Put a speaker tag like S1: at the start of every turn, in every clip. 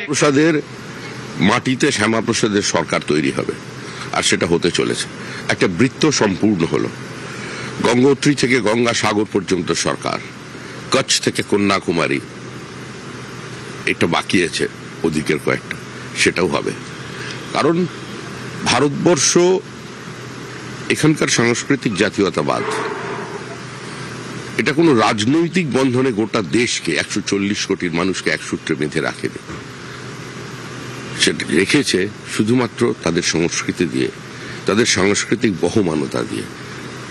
S1: প্রসাদের মাটিতে শ্যামাপ্রসাদের সরকার তৈরি হবে, আর সেটা হতে চলেছে। একটা বৃত্ত সম্পূর্ণ হলো। গঙ্গোত্রী থেকে গঙ্গাসাগর পর্যন্ত সরকার, কচ্ছ থেকে কন্যাকুমারী, এটা বাকি আছে ওদিকের কয়েকটা, সেটাও হবে। কারণ ভারতবর্ষ, এখানকার সাংস্কৃতিক জাতীয়তাবাদ, এটা কোনো রাজনৈতিক বন্ধনে গোটা দেশকে, 140 কোটির মানুষকে এক সূত্রে বেঁধে রাখেনি। সেটা রেখেছে শুধুমাত্র তাদের সংস্কৃতি দিয়ে, তাদের সাংস্কৃতিক বহমানতা দিয়ে।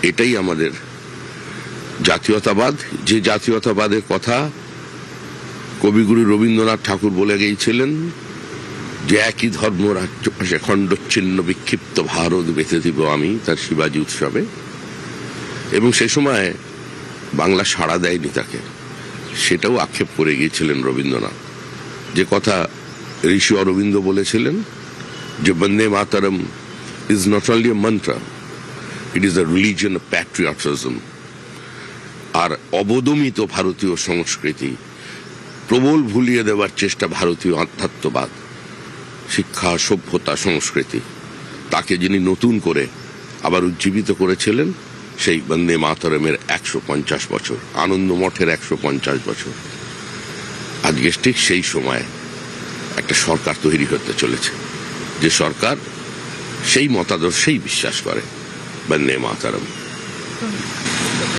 S1: এটাই আমাদের জাতীয়তাবাদ। যে জাতীয়তাবাদের কথা কবিগুরু রবীন্দ্রনাথ ঠাকুর বলে গিয়েছিলেন যে একই ধর্ম রাজ্য পাশে খণ্ডচ্ছিন্ন বিক্ষিপ্ত ভারত বেঁধে দিব আমি, তার শিবাজী উৎসবে। এবং সে সময় বাংলা সাড়া দেয়নি তাকে, সেটাও আক্ষেপ করে গিয়েছিলেন রবীন্দ্রনাথ। যে কথা ঋষি অরবিন্দ বলেছিলেন যে Bande Mataram is not only a mantra, it is a religion of patriotism. আর অবদমিত ভারতীয় সংস্কৃতি, প্রবল ভুলিয়ে দেওয়ার চেষ্টা ভারতীয় আধ্যাত্মবাদ, শিক্ষা, সভ্যতা, সংস্কৃতি, তাকে যিনি নতুন করে আবার উজ্জীবিত করেছিলেন, সেই বন্দে মাতরমের 150 বছর, আনন্দ মঠের 150 বছর। আজকে ঠিক সেই সময় একটা সরকার তৈরি হতে চলেছে, যে সরকার সেই মতাদর্শেই বিশ্বাস করে, বন্দে মাতরম।